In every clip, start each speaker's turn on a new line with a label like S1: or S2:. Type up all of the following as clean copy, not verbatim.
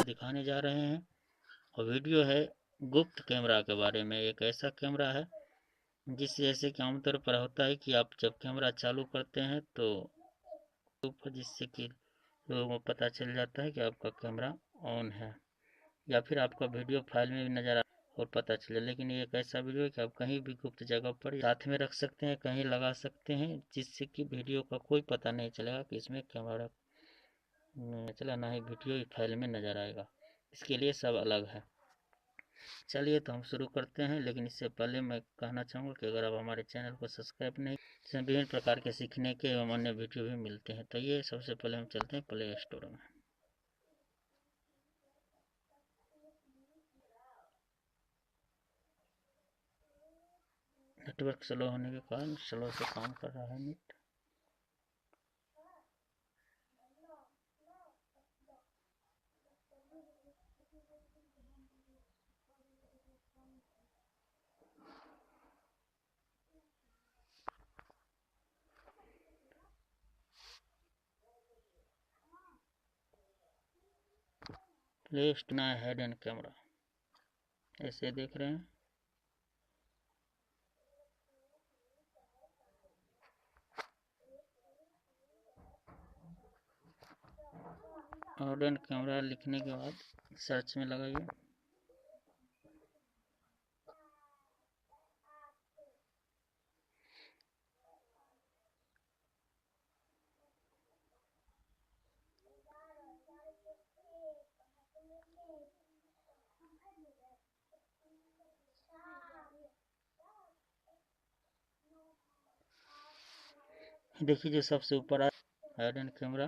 S1: दिखाने जा रहे हैं और वीडियो है गुप्त कैमरा के बारे में। एक ऐसा कैमरा है जिस जैसे कि आमतौर पर होता है कि आप जब कैमरा चालू करते हैं तो जिससे कि लोगों को पता चल जाता है कि आपका कैमरा ऑन है, या फिर आपका वीडियो फाइल में भी नज़र आ और पता चले। लेकिन ये एक ऐसा वीडियो है कि आप कहीं भी गुप्त जगह पर साथ में रख सकते हैं, कहीं लगा सकते हैं, जिससे कि वीडियो का कोई पता नहीं चलेगा कि इसमें कैमरा चला, ना ही वीडियो फाइल में नज़र आएगा। इसके लिए सब अलग है। चलिए तो हम शुरू करते हैं, लेकिन इससे पहले मैं कहना चाहूँगा कि अगर आप हमारे चैनल को सब्सक्राइब नहीं, इसमें विभिन्न प्रकार के सीखने के एवं अन्य वीडियो भी मिलते हैं। तो ये सबसे पहले हम चलते हैं प्ले स्टोर में। नेटवर्क स्लो होने के कारण स्लो से काम कर रहा है नेट। प्ले स्टोर ना हिडन कैमरा ऐसे देख रहे हैं। हिडन कैमरा लिखने के बाद सर्च में लगाइए। देखिए जो सबसे ऊपर आ हिडन कैमरा,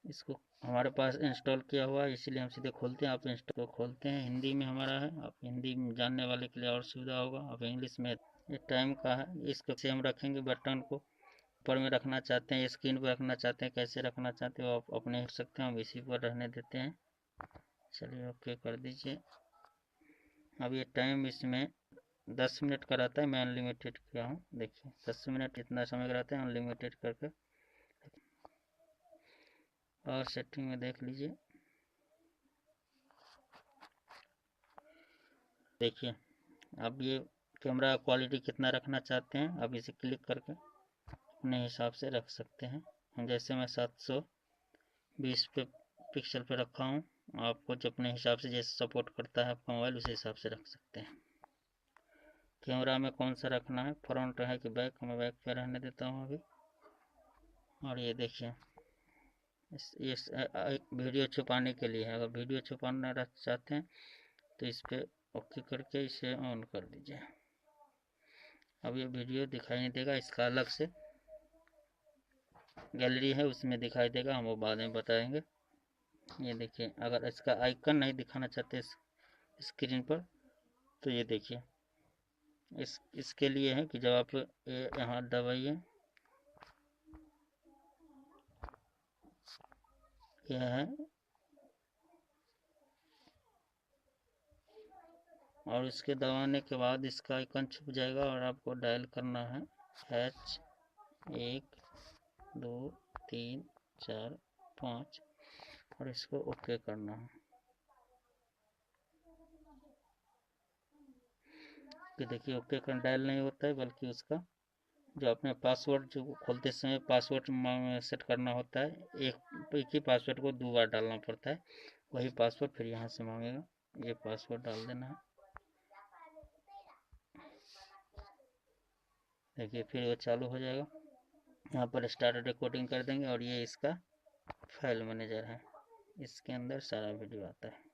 S1: इसको हमारे पास इंस्टॉल किया हुआ है, इसीलिए हम सीधे खोलते हैं। आप इंस्टॉल को खोलते हैं, हिंदी में हमारा है। आप हिंदी में जानने वाले के लिए और सुविधा होगा। आप इंग्लिश में, ये टाइम का है। इसको से हम रखेंगे बटन को ऊपर में रखना चाहते हैं, स्क्रीन पर रखना चाहते हैं, कैसे रखना चाहते हो आप अपने सकते हैं। हम इसी पर रहने देते हैं। चलिए ओके कर दीजिए। अब ये टाइम इसमें 10 मिनट का रहता है। मैं अनलिमिटेड किया हूँ। देखिए 10 मिनट इतना समय का रहता है अनलिमिटेड करके। और सेटिंग में देख लीजिए। देखिए अब ये कैमरा क्वालिटी कितना रखना चाहते हैं, अब इसे क्लिक करके अपने हिसाब से रख सकते हैं। जैसे मैं 720 पे पिक्सल पे रखा हूँ। आपको जो अपने हिसाब से जैसे सपोर्ट करता है आपका मोबाइल, उसी हिसाब से रख सकते हैं। कैमरा में कौन सा रखना है, फ्रंट है कि बैक, मैं बैक पे रहने देता हूँ अभी। और ये देखिए इस वीडियो छुपाने के लिए है। अगर वीडियो छुपाना रख चाहते हैं तो इस पर ओके करके इसे ऑन कर दीजिए। अब ये वीडियो दिखाई नहीं देगा, इसका अलग से गैलरी है उसमें दिखाई देगा, हम वो बाद में बताएंगे। ये देखिए अगर इसका आइकन नहीं दिखाना चाहते स्क्रीन पर तो ये देखिए इसके लिए है कि जब आप यहाँ दबाइए, यह है, और इसके दबाने के बाद इसका आइकन छुप जाएगा और आपको डायल करना है H1 2 3 4 5 और इसको ओके करना है। कि देखिए ओके कर डायल नहीं होता है, बल्कि उसका जो अपने पासवर्ड जो खोलते समय पासवर्ड सेट करना होता है, एक ही पासवर्ड को 2 बार डालना पड़ता है। वही पासवर्ड फिर यहाँ से मांगेगा, ये पासवर्ड डाल देना है। देखिए फिर वो चालू हो जाएगा। यहाँ पर स्टार्ट रिकॉर्डिंग कर देंगे और ये इसका फाइल मैनेजर है, इसके अंदर सारा वीडियो आता है।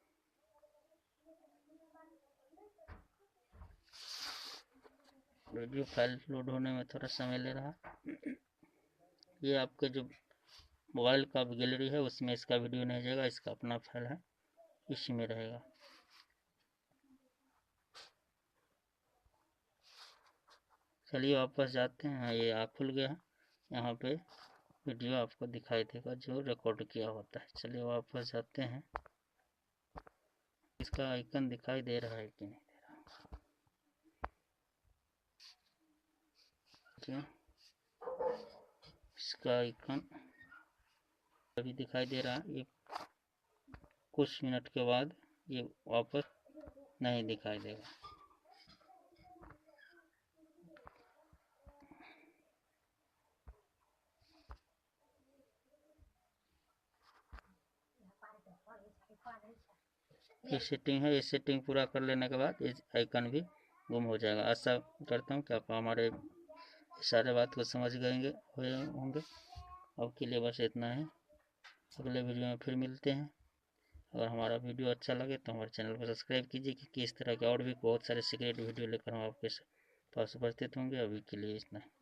S1: वीडियो फाइल लोड होने में थोड़ा समय ले रहा। ये आपके जो मोबाइल का गैलरी है उसमें इसका वीडियो नहीं जाएगा, इसका अपना फाइल है, इसी में रहेगा। चलिए वापस जाते हैं। ये खुल गया है, यहाँ पे वीडियो आपको दिखाई देगा जो रिकॉर्ड किया होता है। चलिए वापस जाते हैं। इसका आइकन दिखाई दे रहा है कि नहीं दे रहा। इसका आइकन अभी दिखाई दे रहा है, ये कुछ मिनट के बाद ये वापस नहीं दिखाई देगा। ये सेटिंग है, ये सेटिंग पूरा कर लेने के बाद ये आइकन भी गुम हो जाएगा। आशा करता हूँ कि आप हमारे सारे बात को समझ गए होंगे। अब के लिए बस इतना है, अगले वीडियो में फिर मिलते हैं। अगर हमारा वीडियो अच्छा लगे तो हमारे चैनल को सब्सक्राइब कीजिए, क्योंकि इस तरह के और भी बहुत सारे सीक्रेट वीडियो लेकर हम आपके पास उपस्थित होंगे। अभी के लिए इतना है।